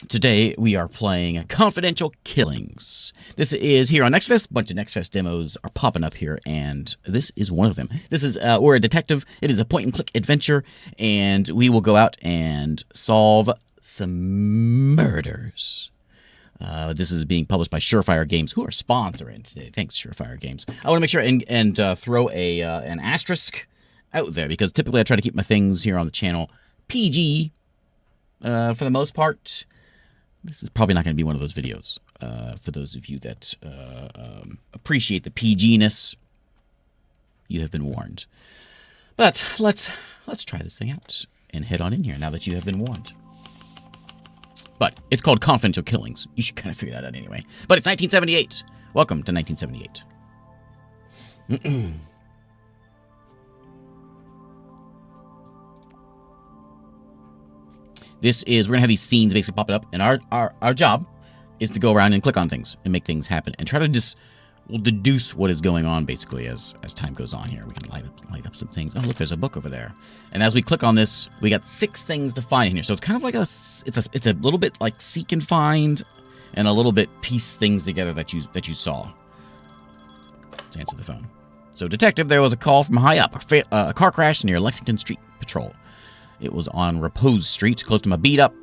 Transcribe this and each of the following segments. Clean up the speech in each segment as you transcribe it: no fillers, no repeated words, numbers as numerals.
Today we are playing Confidential Killings. This is here on NextFest. A bunch of NextFest demos are popping up here, and this is one of them. This is we're a detective. It is a point-and-click adventure, and we will go out and solve some murders. This is being published by Surefire Games, who are sponsoring today. Thanks, Surefire Games. I want to make sure and throw an asterisk out there, because typically I try to keep my things here on the channel PG for the most part. This is probably not going to be one of those videos. For those of you that appreciate the PG-ness, you have been warned. But let's try this thing out and head on in here now that you have been warned. But it's called Confidential Killings. You should kind of figure that out anyway. But it's 1978. Welcome to 1978. This is, we're going to have these scenes basically popping up, and our job is to go around and click on things and make things happen and try to just, we'll deduce what is going on basically as time goes on here. We can light up some things. Oh, look, there's a book over there. And as we click on this, we got 6 things to find in here. So it's kind of like it's a little bit like seek and find, and a little bit piece things together that you saw. Let's answer the phone. So, detective, there was a call from high up, a car crash near Lexington Street Patrol. It was on Repose Street, close to my beat up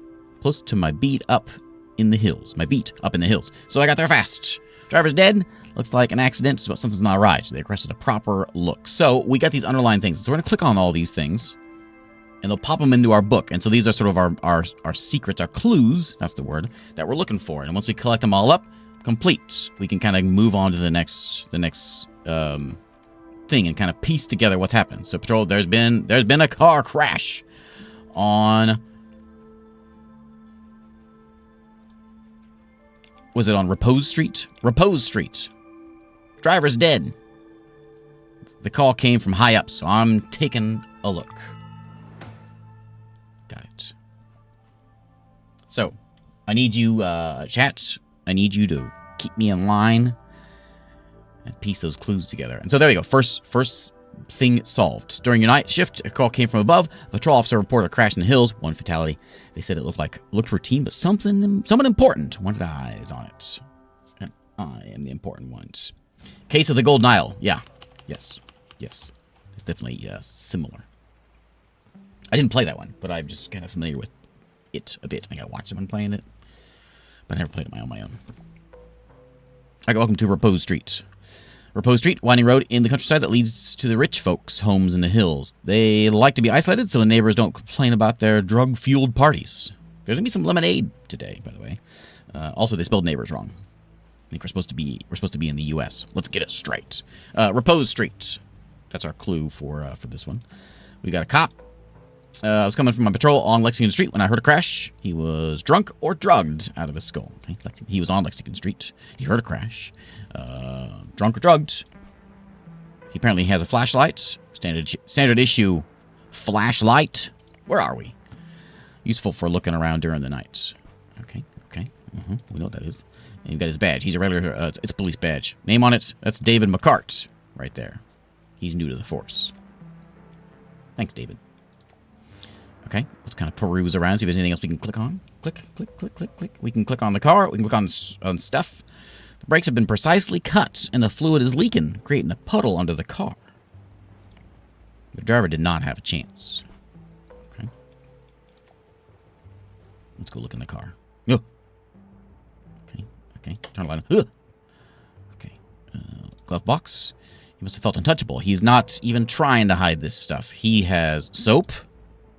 in the hills. My beat up in the hills. So I got there fast. Driver's dead. Looks like an accident, but something's not right. So they requested a proper look. So we got these underlying things. So we're going to click on all these things, and they'll pop them into our book. And so these are sort of our secrets, our clues, that's the word, that we're looking for. And once we collect them all up, complete, we can kind of move on to the next thing and kind of piece together what's happened. So patrol, there's been a car crash on, was it on Repose Street? Repose Street. Driver's dead. The call came from high up, so I'm taking a look. Got it. So, I need you, chat, I need you to keep me in line and piece those clues together. And so there we go. First thing solved. During your night shift, a call came from above. A patrol officer reported a crash in the hills. 1 fatality. They said it looked routine, but someone important wanted eyes on it. And I am the important ones. Case of the Golden Isle. Yeah. Yes. It's definitely similar. I didn't play that one, but I'm just kind of familiar with it a bit. I think I watched someone playing it, but I never played it on my own. All right, welcome to Repose Street. Repose Street, winding road in the countryside that leads to the rich folks' homes in the hills. They like to be isolated so the neighbors don't complain about their drug-fueled parties. There's going to be some lemonade today, by the way. Also, they spelled neighbors wrong. I think we're supposed to be in the U.S. Let's get it straight. Repose Street. That's our clue for this one. We got a cop. I was coming from my patrol on Lexington Street when I heard a crash. He was drunk or drugged out of his skull. Okay? He was on Lexington Street. He heard a crash. Drunk or drugged. He apparently has a flashlight. Standard issue flashlight. Where are we? Useful for looking around during the night. Okay. We know what that is. And you've got his badge. He's a regular, it's a police badge. Name on it, that's David McCart. Right there. He's new to the force. Thanks, David. Okay, let's kind of peruse around, see if there's anything else we can click on. Click. We can click on the car. We can click on stuff. The brakes have been precisely cut, and the fluid is leaking, creating a puddle under the car. The driver did not have a chance. Okay. Let's go look in the car. Oh. Okay. Turn the light on. Okay. Glove box. He must have felt untouchable. He's not even trying to hide this stuff. He has soap.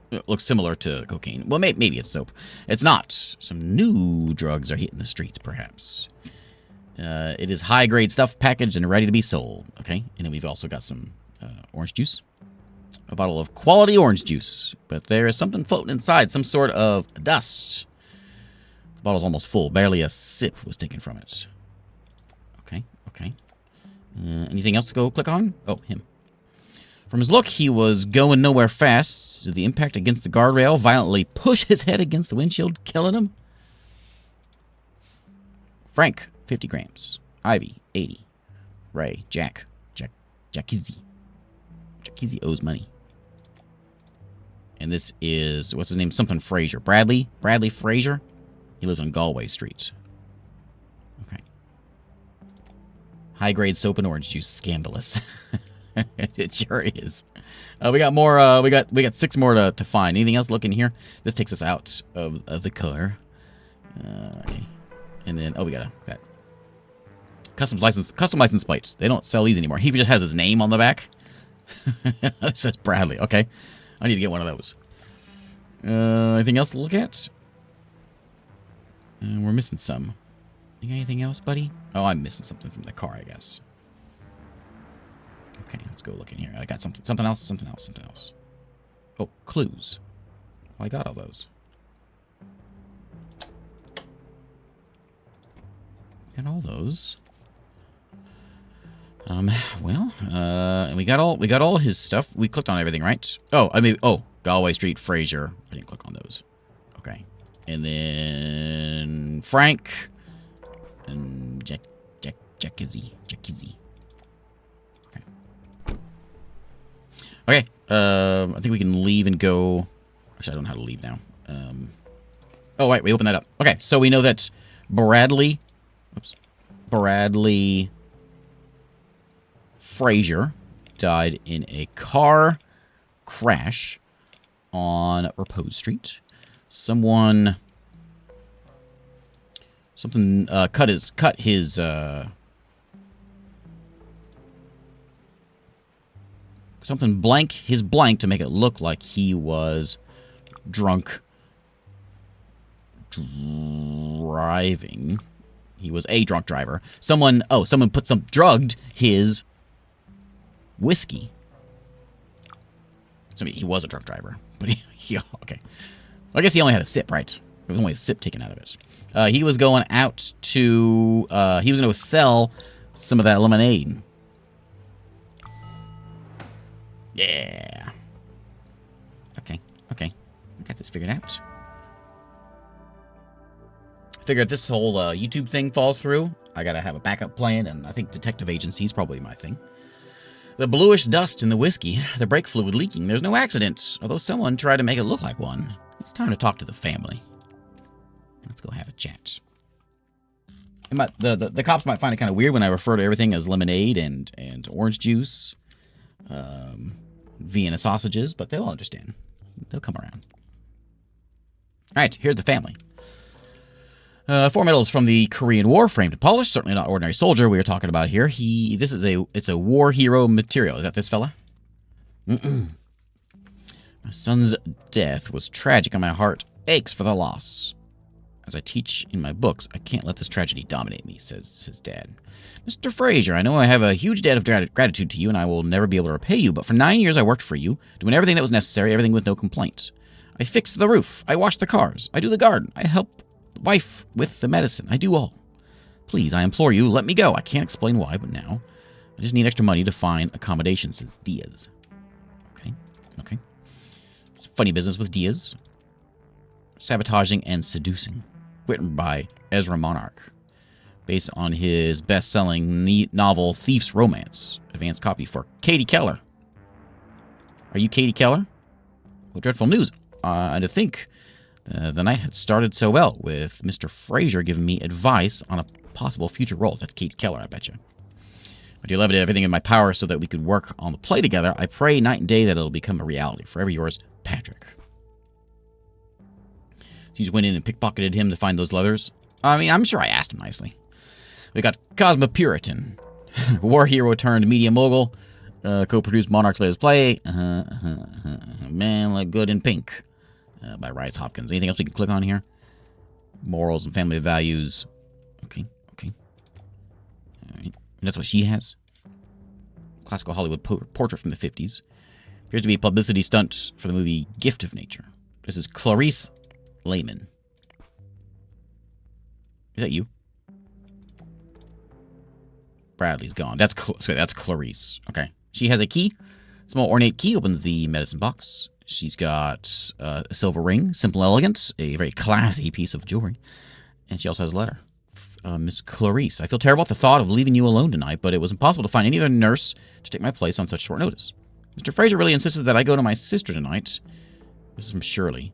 It looks similar to cocaine. Well, maybe it's soap. It's not. Some new drugs are hitting the streets, perhaps. It is high-grade stuff packaged and ready to be sold. Okay, and then we've also got some orange juice. A bottle of quality orange juice. But there is something floating inside, some sort of dust. The bottle's almost full. Barely a sip was taken from it. Okay. Anything else to go click on? Oh, him. From his look, he was going nowhere fast. Did the impact against the guardrail violently push his head against the windshield, killing him? Frank, 50 grams. Ivy, 80. Ray, Jackizzy owes money. And this is, what's his name? Something Frazier. Bradley Frazier. He lives on Galway Street. Okay. High-grade soap and orange juice. Scandalous. It sure is. We got more. We got 6 more to find. Anything else? Look in here. This takes us out of the car. Okay. And then we got custom license plates. They don't sell these anymore. He just has his name on the back. It says Bradley. Okay. I need to get one of those. Anything else to look at? We're missing some. You got anything else, buddy? Oh, I'm missing something from the car, I guess. Okay, let's go look in here. I got something else. Oh, clues. Well, I got all those. Got all those. Well, and we got all his stuff. We clicked on everything, right? Galway Street, Fraser. I didn't click on those. Okay. And then Frank and Jackizzy. Okay. I think we can leave and go. Actually, I don't know how to leave now. Oh, wait, we opened that up. Okay, so we know that Bradley Fraser died in a car crash on Repose Street. Something cut his something blank his blank to make it look like he was drunk driving. He was a drunk driver. Someone drugged his whiskey. So I mean, he was a drunk driver, but okay. Well, I guess he only had a sip, right? There was only a sip taken out of it. He was going out to he was going to sell some of that lemonade. Yeah. Okay. I got this figured out. Figure if this whole YouTube thing falls through, I gotta have a backup plan, and I think detective agency is probably my thing. The bluish dust in the whiskey, the brake fluid leaking. There's no accident, although someone tried to make it look like one. It's time to talk to the family. Let's go have a chat. The cops might find it kind of weird when I refer to everything as lemonade and orange juice, Vienna sausages, but they'll understand. They'll come around. All right, here's the family. 4 medals from the Korean War, framed and polished. Certainly not ordinary soldier we are talking about here. It's a war hero material. Is that this fella? My son's death was tragic, and my heart aches for the loss. As I teach in my books, I can't let this tragedy dominate me, says Dad. Mr. Fraser, I know I have a huge debt of gratitude to you, and I will never be able to repay you, but for 9 years I worked for you, doing everything that was necessary, everything with no complaint. I fixed the roof. I washed the cars. I do the garden. I help wife with the medicine. I do all. Please, I implore you, let me go. I can't explain why, but now I just need extra money to find accommodation, says Diaz. Okay. It's funny business with Diaz. Sabotaging and Seducing. Written by Ezra Monarch. Based on his best-selling novel, Thief's Romance. Advanced copy for Katie Keller. Are you Katie Keller? Well, dreadful news. And to think the night had started so well, with Mr. Fraser giving me advice on a possible future role. That's Katie Keller, I bet you. My dear Love, I did everything in my power so that we could work on the play together. I pray night and day that it'll become a reality. Forever yours, Patrick. So you just went in and pickpocketed him to find those letters? I mean, I'm sure I asked him nicely. We got Cosmopuritan, war hero turned media mogul, co-produced Monarch's latest play, Man Look Good in Pink, by Rice Hopkins. Anything else we can click on here? Morals and family values. Okay. All right. And that's what she has. Classical Hollywood portrait from the 50s. Appears to be a publicity stunt for the movie Gift of Nature. This is Clarice Lehman. Is that you? Bradley's gone. That's Clarice. Okay. She has a key. Small ornate key opens the medicine box. She's got a silver ring, simple elegance, a very classy piece of jewelry. And she also has a letter. Miss Clarice, I feel terrible at the thought of leaving you alone tonight, but it was impossible to find any other nurse to take my place on such short notice. Mr. Fraser really insisted that I go to my sister tonight. This is from Shirley.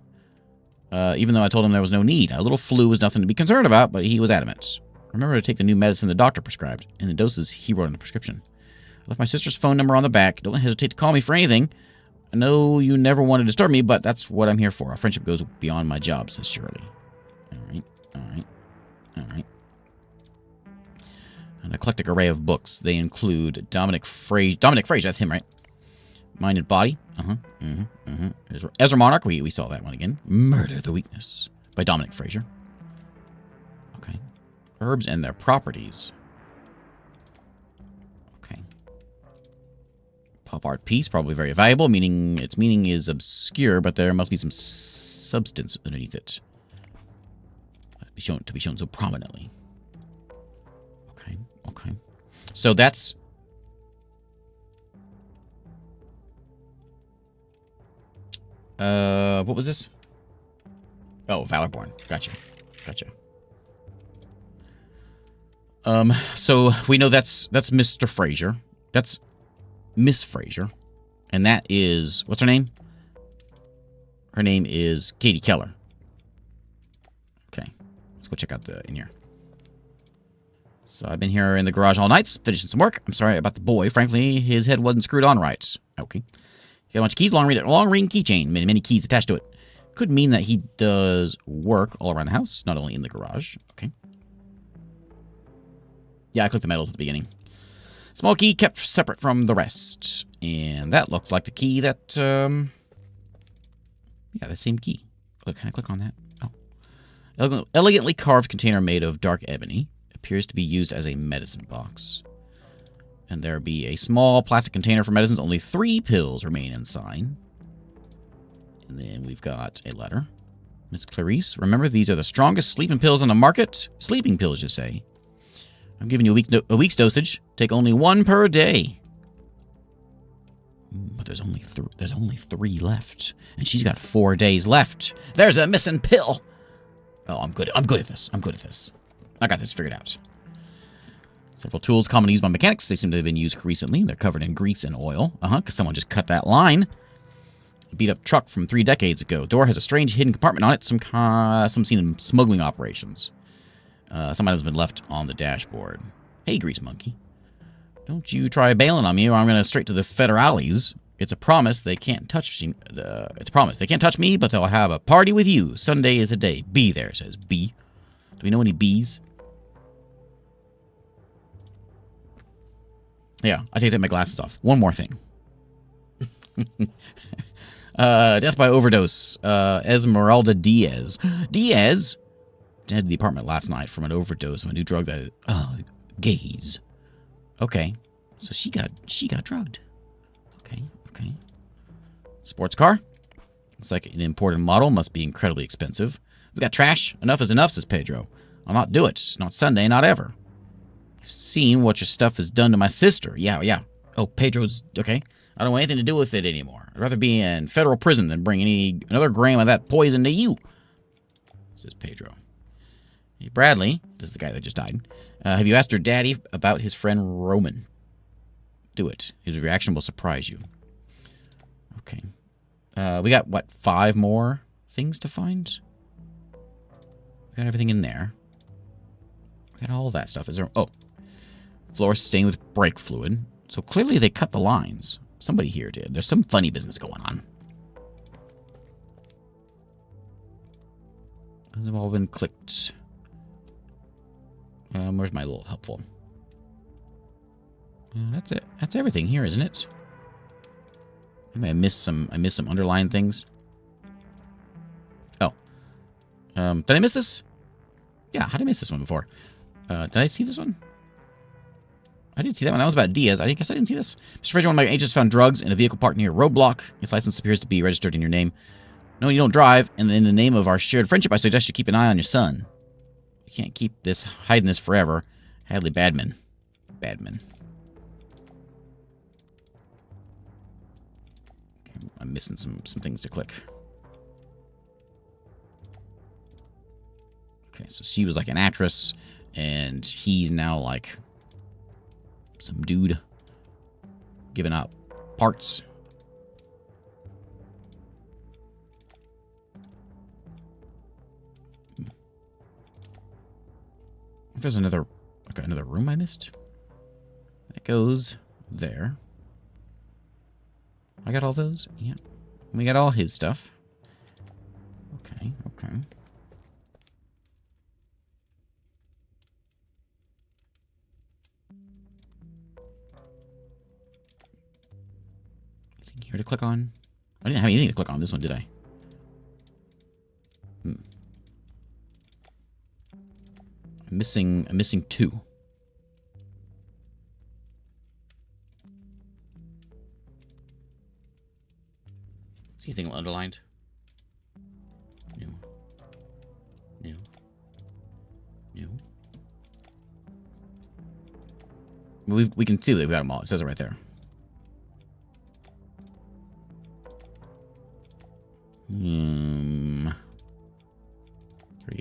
even though I told him there was no need. A little flu was nothing to be concerned about, but he was adamant. Remember to take the new medicine the doctor prescribed, and the doses he wrote on the prescription. I left my sister's phone number on the back. Don't hesitate to call me for anything. I know you never want to disturb me, but that's what I'm here for. Our friendship goes beyond my job, says Shirley. All right. An eclectic array of books. They include Dominic Fraser, that's him, right? Mind and Body. Ezra Monarch, we saw that one again. Murder the Weakness by Dominic Fraser. Okay. Herbs and Their Properties. Okay. Pop art piece, probably very valuable, meaning its meaning is obscure, but there must be some substance underneath it. To be shown so prominently. Okay. So that's... what was this? Oh, Valorborn. Gotcha. So we know that's Mr. Fraser. That's Miss Fraser. And that is... What's her name? Her name is Katie Keller. Okay. Let's go check out the in here. So I've been here in the garage all night, finishing some work. I'm sorry about the boy. Frankly, his head wasn't screwed on right. Okay. He got a bunch of keys, long ring keychain, many keys attached to it. Could mean that he does work all around the house, not only in the garage. Okay. Yeah, I clicked the medals at the beginning. Small key kept separate from the rest. And that looks like the key that, yeah, the same key. Oh, can I click on that? Oh. Elegantly carved container made of dark ebony. Appears to be used as a medicine box. And there be a small plastic container for medicines. Only 3 pills remain inside. And then we've got a letter. Miss Clarice, remember these are the strongest sleeping pills on the market? Sleeping pills, you say. I'm giving you a week's dosage. Take only 1 per day. But there's only 3 left. And she's got 4 days left. There's a missing pill. Oh, I'm good at this. I got this figured out. Several tools commonly used by mechanics. They seem to have been used recently. They're covered in grease and oil. Because someone just cut that line. A beat-up truck from 3 decades ago. Door has a strange hidden compartment on it. Some seen in smuggling operations. Some items have been left on the dashboard. Hey, Grease Monkey. Don't you try bailing on me or I'm going to straight to the federales. It's a promise they can't touch me. It's a promise. They can't touch me, but they'll have a party with you. Sunday is the day. Be there, says B. Do we know any bees? Yeah, I take my glasses off. One more thing. Death by overdose. Esmeralda Diaz. Diaz entered the apartment last night from an overdose of a new drug that... gaze. Okay. So she got drugged. Okay. Sports car. Looks like an imported model. Must be incredibly expensive. We got trash. Enough is enough, says Pedro. I'll not do it. Not Sunday, not ever. You've seen what your stuff has done to my sister. Yeah. Oh, Pedro's... Okay. I don't want anything to do with it anymore. I'd rather be in federal prison than bring another gram of that poison to you, says Pedro. Hey, Bradley, this is the guy that just died. Have you asked your daddy about his friend Roman? Do it. His reaction will surprise you. Okay. We got, what, 5 more things to find? We got everything in there. We got all that stuff. Is there... Oh. Floor stained with brake fluid. So clearly they cut the lines. Somebody here did. There's some funny business going on. Those have all been clicked. Where's my little helpful? That's it. That's everything here, isn't it? I missed some underlined things. Oh. Did I miss this? Yeah, how did I miss this one before? Did I see this one? I didn't see that one. That was about Diaz. I guess I didn't see this. Mr. Fraser, one of my agents found drugs in a vehicle parked near a roadblock. Its license appears to be registered in your name. No, you don't drive. And in the name of our shared friendship, I suggest you keep an eye on your son. You can't keep hiding this forever. Hadley Badman. Okay, I'm missing some things to click. Okay, so she was like an actress, and he's now like some dude giving out parts. If there's another, like another room I missed. That goes there. I got all those? Yeah. We got all his stuff. Okay, okay. Anything here to click on? I didn't have anything to click on this one, did I? I'm missing 2. See anything underlined? No. No. No. We can see that we got them all. It says it right there. 3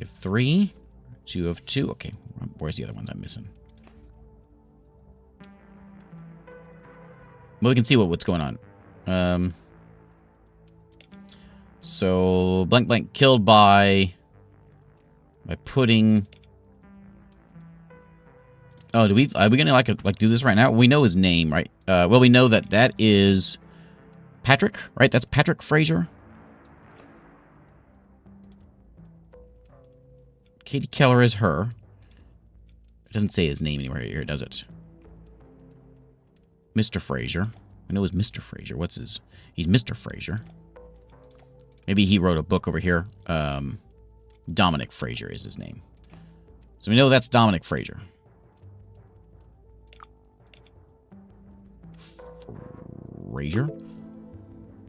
of 3. 2 of 2. Okay. Where's the other ones I'm missing? Well, we can see what's going on. So blank blank killed by putting. Oh, are we gonna like do this right now? We know his name, right? Well, we know that is Patrick, right? That's Patrick Frazier. Katie Keller is her. It doesn't say his name anywhere here, does it? Mr. Frazier. I know it's Mr. Frazier. What's his? He's Mr. Frazier. Maybe he wrote a book over here. Dominic Frazier is his name. So we know that's Dominic Frazier. Frazier?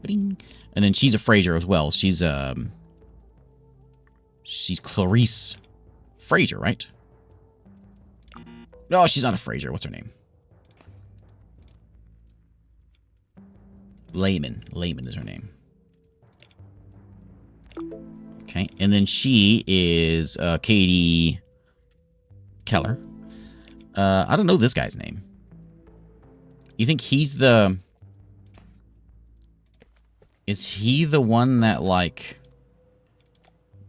And then she's a Frazier as well. She's Clarice Frazier, right? No, she's not a Frazier. What's her name? Layman. Layman is her name. Okay, and then she is Katie Keller. I don't know this guy's name. You think he's the... Is he the one that, like,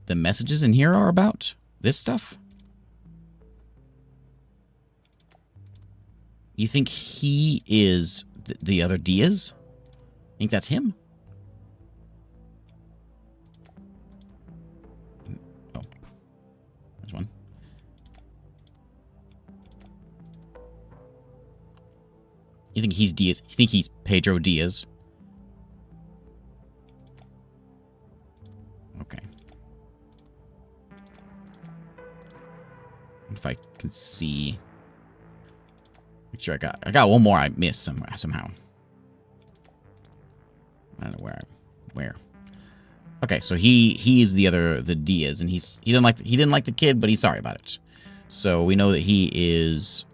the messages in here are about? This stuff? You think he is the other Diaz? Think that's him? Oh. There's one. You think he's Diaz? You think he's Pedro Diaz? Okay. If I can see... Make sure I got one more I missed somehow. I don't know where. Okay, so he is the Diaz, and he didn't like the kid, but he's sorry about it. So we know that he is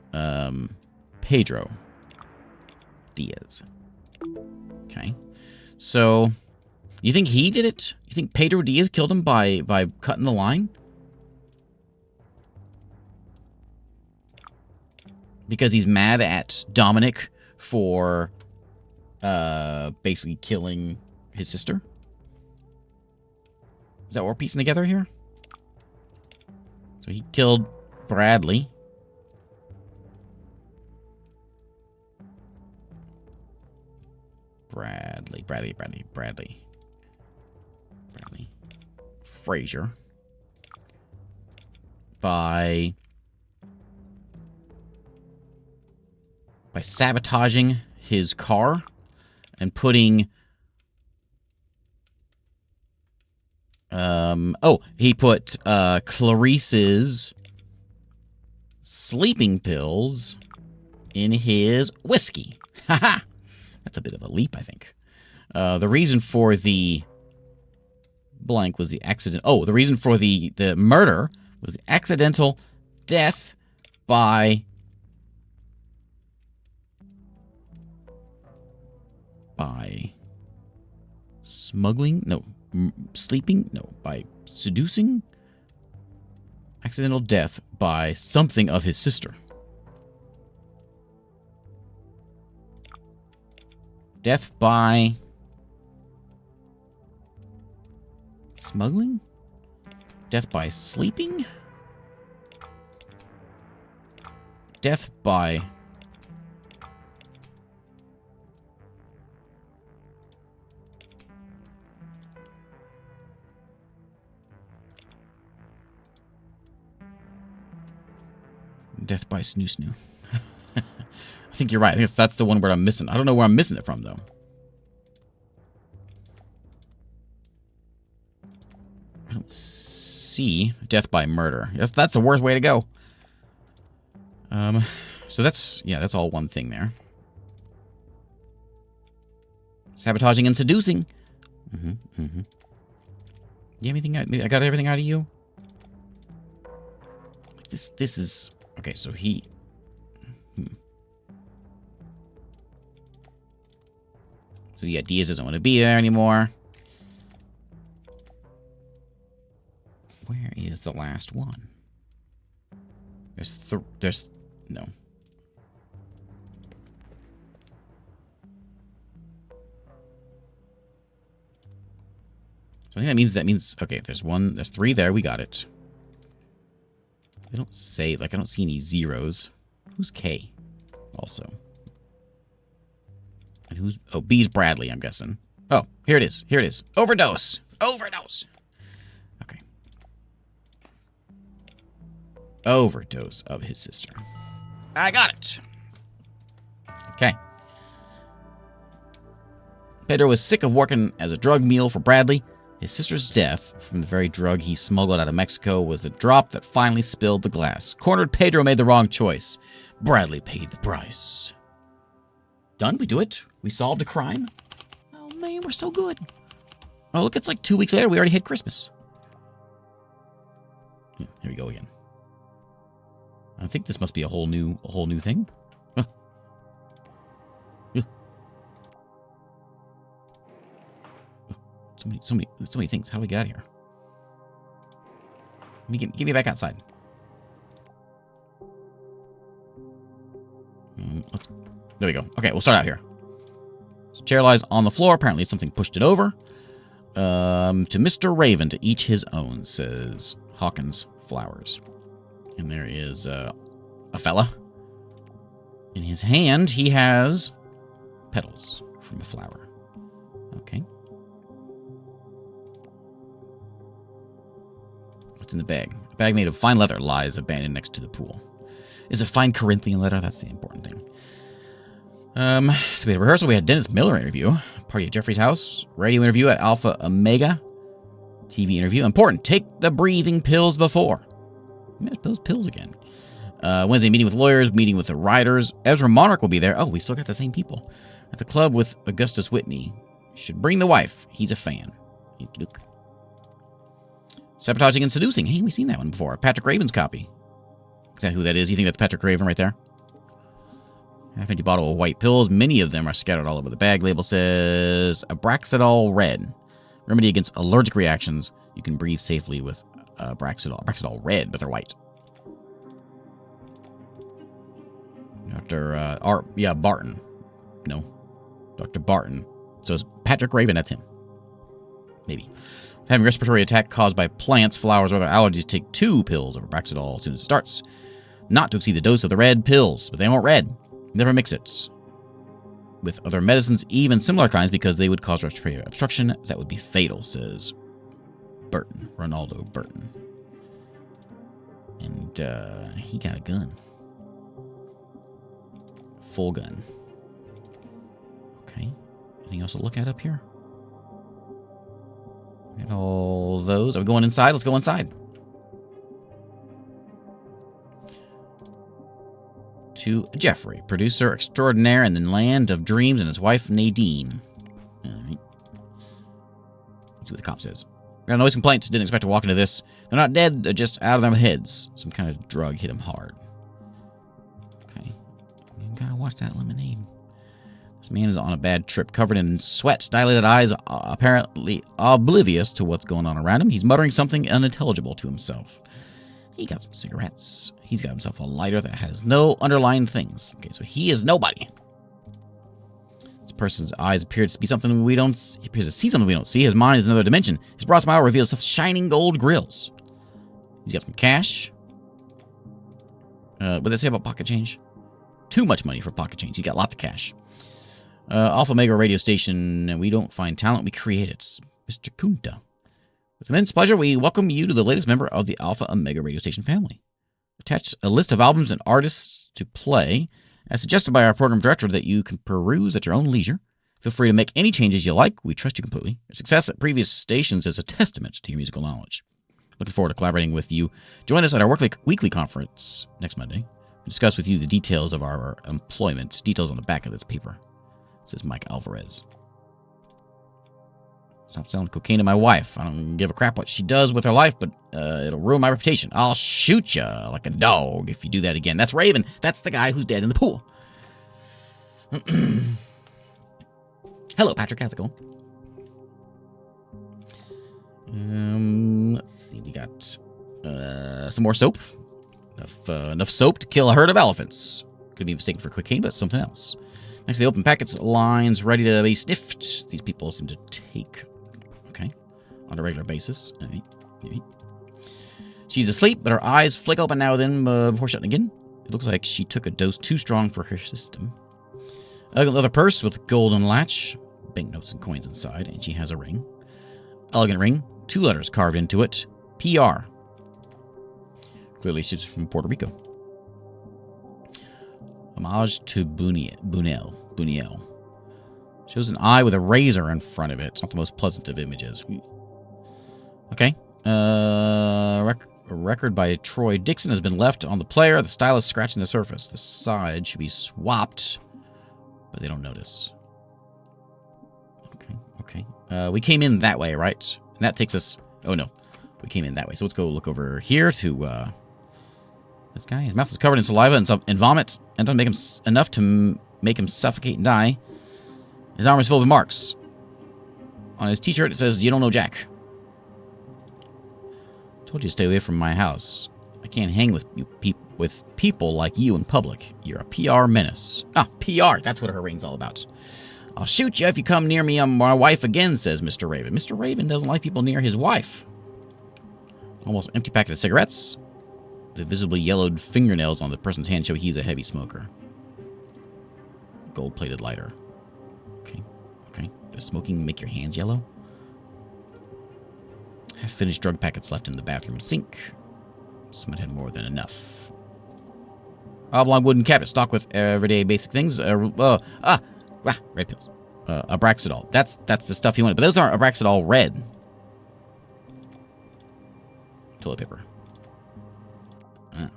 Pedro Diaz. Okay. So you think he did it? You think Pedro Diaz killed him by cutting the line? Because he's mad at Dominic for basically killing his sister? Is that what we're piecing together here? So he killed Bradley. Bradley. Frazier. By sabotaging his car and putting he put Clarice's sleeping pills in his whiskey. Haha. That's a bit of a leap, I think. The reason for the blank was the accident. Oh, the reason for the murder was the accidental death by smuggling? No. Sleeping? No. By seducing? Accidental death by something of his sister. Death by smuggling? Death by sleeping? Death by... Death by Snoo Snoo. I think you're right. I think that's the one where I'm missing. I don't know where I'm missing it from, though. I don't see death by murder. That's the worst way to go. So that's, yeah, that's all one thing there. Sabotaging and seducing. You have anything? I got everything out of you? This is... Okay, so he... So yeah, Diaz doesn't want to be there anymore. Where is the last one? There's no. So I think that means okay, there's 3 there, we got it. They don't say, like, I don't see any zeros. Who's K? Also. And who's... Oh, B's Bradley, I'm guessing. Oh, here it is. Here it is. Overdose. Overdose. Okay. Overdose of his sister. I got it. Okay. Pedro was sick of working as a drug mule for Bradley. His sister's death from the very drug he smuggled out of Mexico was the drop that finally spilled the glass. Cornered Pedro made the wrong choice. Bradley paid the price. Done? We do it? We solved a crime? Oh man, we're so good. Oh look, it's like 2 weeks later. We already hit Christmas. Here we go again. I think this must be a whole new thing. Huh. Yeah. So many things. How do we get out of here? Get me back outside. There we go. Okay, we'll start out here. So chair lies on the floor. Apparently something pushed it over. To Mr. Raven, to each his own, says Hawkins Flowers. And there is a fella. In his hand, he has petals from a flower. Okay. What's in the bag? A bag made of fine leather lies abandoned next to the pool. Is it fine Corinthian leather? That's the important thing. So we had a rehearsal. We had Dennis Miller interview. Party at Jeffrey's house. Radio interview at Alpha Omega. TV interview. Important. Take the breathing pills before. Those pills again. Wednesday meeting with lawyers. Meeting with the writers. Ezra Monarch will be there. Oh, we still got the same people. At the club with Augustus Whitney. Should bring the wife. He's a fan. Nook. Sabotaging and seducing. Hey, we've seen that one before. Patrick Raven's copy. Is that who that is? You think that's Patrick Raven right there? Half-empty bottle of white pills. Many of them are scattered all over the bag. Label says Abraxadol Red. Remedy against allergic reactions. You can breathe safely with Abraxadol. Abraxadol Red, but they're white. Dr. Barton. No. Dr. Barton. So it's Patrick Raven. That's him. Maybe. Having respiratory attack caused by plants, flowers, or other allergies, take 2 pills of Abraxadol as soon as it starts. Not to exceed the dose of the red pills, but they aren't red. Never mix it with other medicines, even similar kinds, because they would cause respiratory obstruction. That would be fatal, says Burton. Ronaldo Burton. And he got a gun. Full gun. Okay. Anything else to look at up here? Got all those. Are we going inside? Let's go inside. To Jeffrey, producer extraordinaire in the land of dreams, and his wife Nadine. All right. Let's see what the cop says. Got a noise complaint. Didn't expect to walk into this. They're not dead. They're just out of their heads. Some kind of drug hit them hard. Okay. You gotta watch that lemonade. This man is on a bad trip, covered in sweat, dilated eyes, apparently oblivious to what's going on around him. He's muttering something unintelligible to himself. He got some cigarettes. He's got himself a lighter that has no underlying things. Okay, so he is nobody. This person's eyes appear to be something we don't see. He appears to see something we don't see. His mind is another dimension. His broad smile reveals shining gold grills. He's got some cash. What did they say about pocket change? Too much money for pocket change. He's got lots of cash. Alpha Omega radio station. We don't find talent, we create it. Mr. Kunta. With immense pleasure, we welcome you to the latest member of the Alpha Omega radio station family. Attach a list of albums and artists to play, as suggested by our program director, that you can peruse at your own leisure. Feel free to make any changes you like. We trust you completely. Your success at previous stations is a testament to your musical knowledge. Looking forward to collaborating with you. Join us at our weekly conference next Monday. We'll discuss with you the details of our employment. Details on the back of this paper. Says Mike Alvarez. Stop selling cocaine to my wife. I don't give a crap what she does with her life, but it'll ruin my reputation. I'll shoot you like a dog if you do that again. That's Raven. That's the guy who's dead in the pool. Hello, Patrick. How's it going? Let's see. We got some more soap. Enough soap to kill a herd of elephants. Could be mistaken for cocaine, but something else. Next to the open packets, lines ready to be sniffed. These people seem to take, okay, on a regular basis. She's asleep, but her eyes flick open now and then before shutting again. It looks like she took a dose too strong for her system. A leather purse with golden latch, banknotes and coins inside, and she has a ring. Elegant ring, 2 letters carved into it, PR. Clearly she's from Puerto Rico. Homage to Buniel. Shows an eye with a razor in front of it. It's not the most pleasant of images. Okay. A record by Troy Dixon has been left on the player. The stylus scratching the surface. The side should be swapped, but they don't notice. Okay. We came in that way, right? And that takes us... Oh, no. We came in that way. So let's go look over here to... this guy. His mouth is covered in saliva and vomit. And don't make him enough to make him suffocate and die. His arm is filled with marks. On his t-shirt it says, "You don't know Jack." Told you to stay away from my house. I can't hang with people like you in public. You're a PR menace. Ah, PR. That's what her ring's all about. I'll shoot you if you come near me on my wife again, says Mr. Raven. Mr. Raven doesn't like people near his wife. Almost empty packet of cigarettes. The visibly yellowed fingernails on the person's hand show he's a heavy smoker. Gold-plated lighter. Okay. Does smoking make your hands yellow? Half-finished drug packets left in the bathroom sink. Someone had more than enough. Oblong wooden cabinet stocked with everyday basic things. Red pills. Abraxadol. That's the stuff he wanted. But those aren't Abraxadol red. Toilet paper.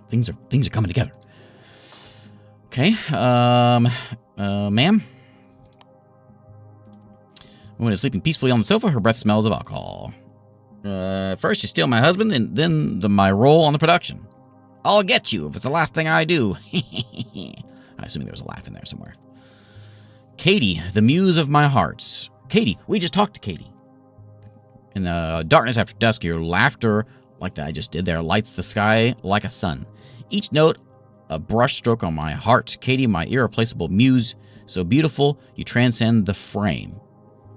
Things are coming together. Okay. Ma'am. Woman is sleeping peacefully on the sofa. Her breath smells of alcohol. First you steal my husband, and then my role on the production. I'll get you if it's the last thing I do. I'm assuming there was a laugh in there somewhere. Katie, the muse of my hearts. Katie, we just talked to Katie. In the darkness after dusk, your laughter, like I just did there, lights the sky like a sun. Each note, a brush stroke on my heart. Katie, my irreplaceable muse, so beautiful, you transcend the frame.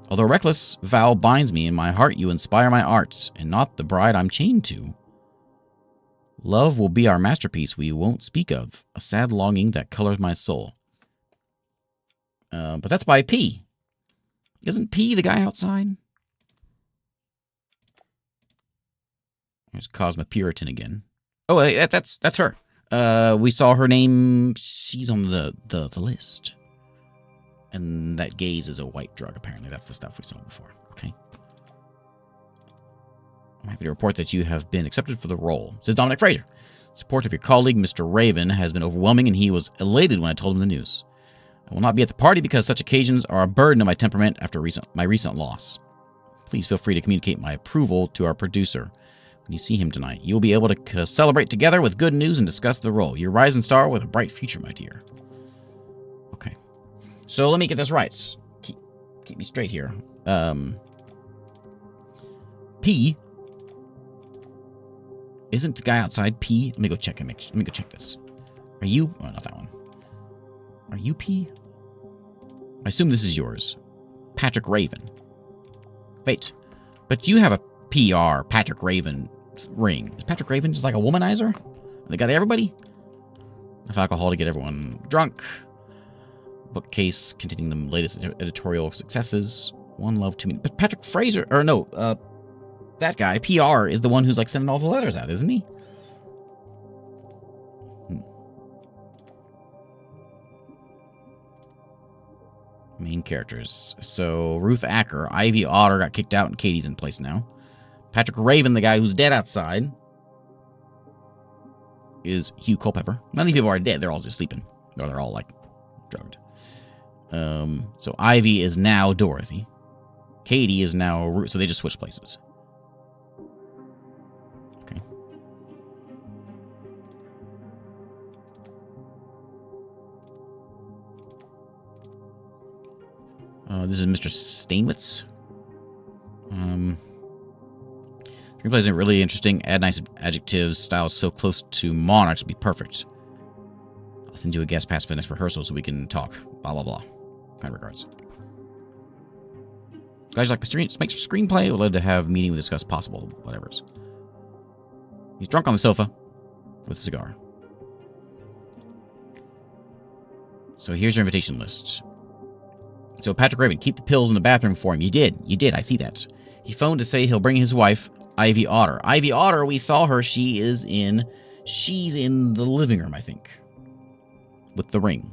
Although a reckless vow binds me in my heart, you inspire my art, and not the bride I'm chained to. Love will be our masterpiece we won't speak of, a sad longing that colors my soul. But that's by P. Isn't P the guy outside? There's Cosmopuritan again. Oh, that's her. We saw her name. She's on the list. And that gaze is a white drug, apparently. That's the stuff we saw before. Okay. I'm happy to report that you have been accepted for the role. Says Dominic Fraser. Support of your colleague, Mr. Raven, has been overwhelming, and he was elated when I told him the news. I will not be at the party because such occasions are a burden on my temperament after my recent loss. Please feel free to communicate my approval to our producer. When you see him tonight, you'll be able to celebrate together with good news and discuss the role. You're a rising star with a bright future, my dear. Okay. So let me get this right. Keep me straight here. P. Isn't the guy outside P? Let me go check and let me go check this. Are you? Oh, not that one. Are you P? I assume this is yours. Patrick Raven. Wait. But you have a PR, Patrick Raven ring. Is Patrick Raven just like a womanizer? They got everybody? Enough alcohol to get everyone drunk. Bookcase containing the latest editorial successes. One love too many. But Patrick Fraser, or no, that guy, PR, is the one who's like sending all the letters out, isn't he? Main characters. So, Ruth Acker, Ivy Otter got kicked out and Katie's in place now. Patrick Raven, the guy who's dead outside, is Hugh Culpepper. None of these people are dead. They're all just sleeping. Or they're all, like, drugged. So, Ivy is now Dorothy. Katie is now Ruth. So, they just switched places. Okay. This is Mr. Stainwitz. Screenplay isn't really interesting. Add nice adjectives. Styles so close to Monarchs would be perfect. I'll send you a guest pass for the next rehearsal so we can talk. Blah, blah, blah. Kind regards. Guys like the makes screenplay. Would love to have a meeting to discuss possible whatevers. He's drunk on the sofa with a cigar. So here's your invitation list. So Patrick Raven, keep the pills in the bathroom for him. You did. You did. I see that. He phoned to say he'll bring his wife, Ivy Otter. Ivy Otter, we saw her. She's in the living room, I think. With the ring.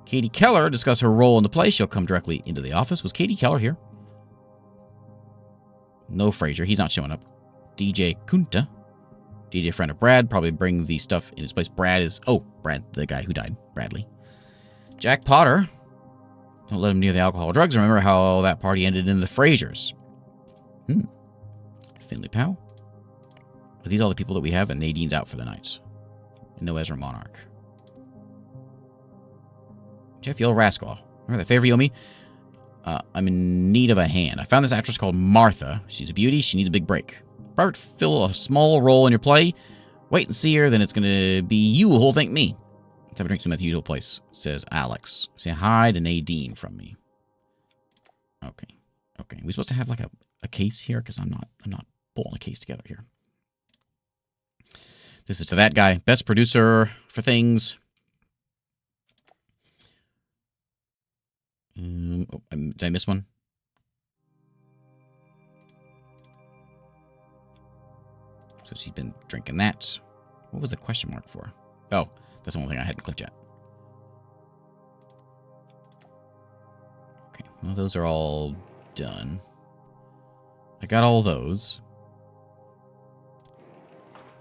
Katie Keller, discuss her role in the play. She'll come directly into the office. Was Katie Keller here? No Fraser. He's not showing up. DJ Kunta. DJ friend of Brad. Probably bring the stuff in his place. Brad, the guy who died. Bradley. Jack Potter. Don't let him near the alcohol or drugs. Remember how that party ended in the Frasers. Finley Powell. Are these all the people that we have? And Nadine's out for the night. And no Ezra Monarch. Jeff Yell Rascal. Remember that favor you owe me? I'm in need of a hand. I found this actress called Martha. She's a beauty. She needs a big break. Robert, fill a small role in your play. Wait and see her, then it's going to be you who'll thank me. Let's have a drink soon at the usual place, says Alex. Say hi to Nadine from me. Okay. Okay. We supposed to have like a case here? Because I'm not pulling a case together here. This is to that guy. Best producer for things. Did I miss one? So she's been drinking that. What was the question mark for? Oh, that's the only thing I hadn't clicked yet. Okay, well, those are all done. I got all those.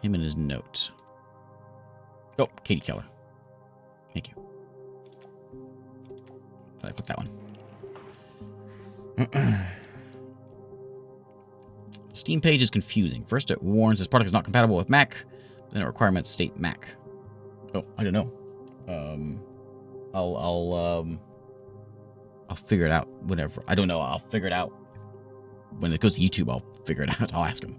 Him and his note. Oh, Katie Keller. Thank you. Did I put that one? Steam page is confusing. First, it warns this product is not compatible with Mac. Then it requirements state Mac. Oh, I don't know. I'll figure it out whenever. I don't know. I'll figure it out when it goes to YouTube. I'll figure it out. I'll ask him.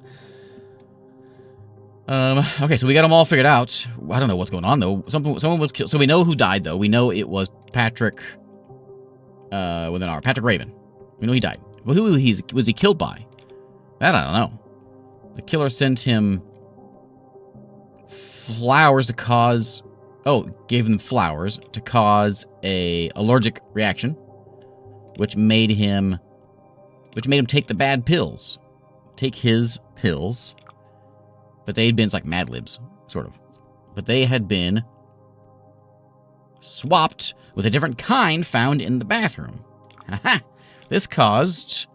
Okay, so we got them all figured out. I don't know what's going on though. Someone was killed. So we know who died though. We know it was Patrick. With an R. Patrick Raven. We know he died. Well, who was he killed by? That I don't know. The killer sent him flowers to cause... Oh, gave him flowers to cause a allergic reaction, which made him take the bad pills. Take his pills. But they had been, it's like Mad Libs, sort of. But they had been swapped with a different kind found in the bathroom. Haha! This caused...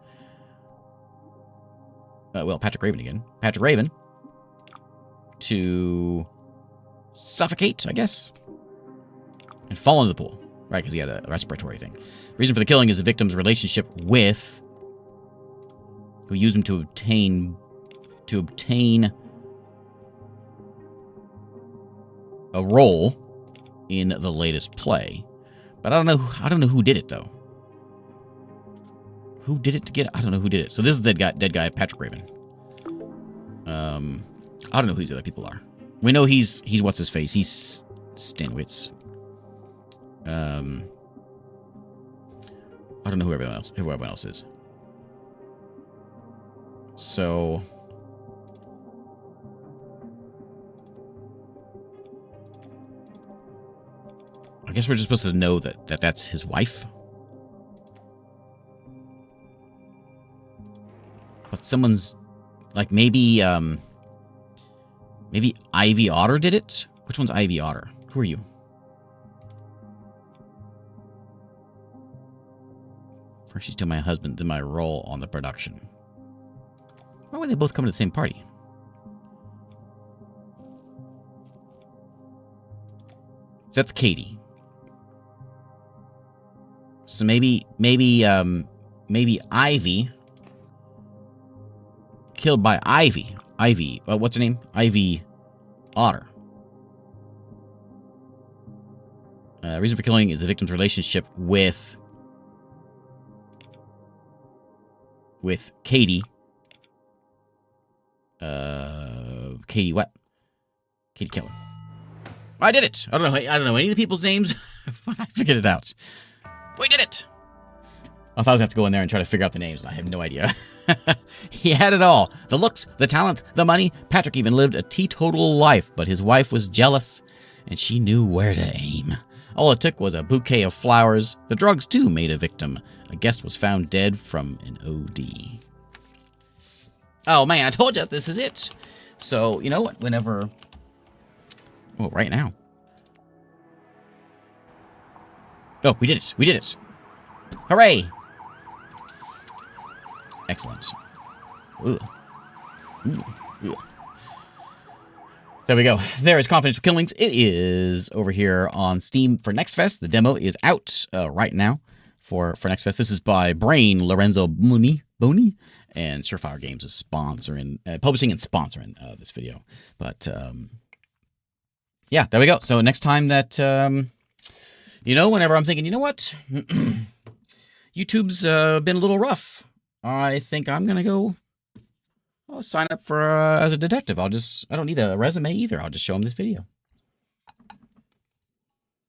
well, Patrick Raven again. Patrick Raven to suffocate, I guess, and fall into the pool. Right, because he had a respiratory thing. The reason for the killing is the victim's relationship with... who used him to obtain a role in the latest play. But I don't know who did it, though. Who did it to get... I don't know who did it. So this is the dead guy, Patrick Raven. I don't know who these other people are. We know he's what's-his-face. He's Stanwitz. I don't know who everyone else is. So... I guess we're just supposed to know that that's his wife. But someone's like maybe Ivy Otter did it. Which one's Ivy Otter? Who are you? First she's to my husband, then my role on the production. Why would they both come to the same party? That's Katie. So maybe Ivy killed by Ivy. Ivy, what's her name? Ivy Otter. Reason for killing is the victim's relationship with Katie. Katie what? Katie Keller. I did it. I don't know any of the people's names, but I figured it out. We did it. I thought I was going to have to go in there and try to figure out the names. I have no idea. He had it all. The looks, the talent, the money. Patrick even lived a teetotal life, but his wife was jealous, and she knew where to aim. All it took was a bouquet of flowers. The drugs, too, made a victim. A guest was found dead from an OD. Oh, man, I told you, this is it. So, you know what? Whenever... Oh, right now. Oh, we did it. We did it. Hooray. Excellent. Ooh. Ooh. Ooh. There we go. There is Confidential Killings. It is over here on Steam for Next Fest. The demo is out right now for Next Fest. This is by Brain Lorenzo Boni, and Surefire Games is sponsoring, publishing and sponsoring this video. But yeah, there we go. So next time that you know, whenever I'm thinking, you know what, YouTube's been a little rough, I think I'm gonna go. I'll sign up for as a detective. I don't need a resume either. I'll just show him this video.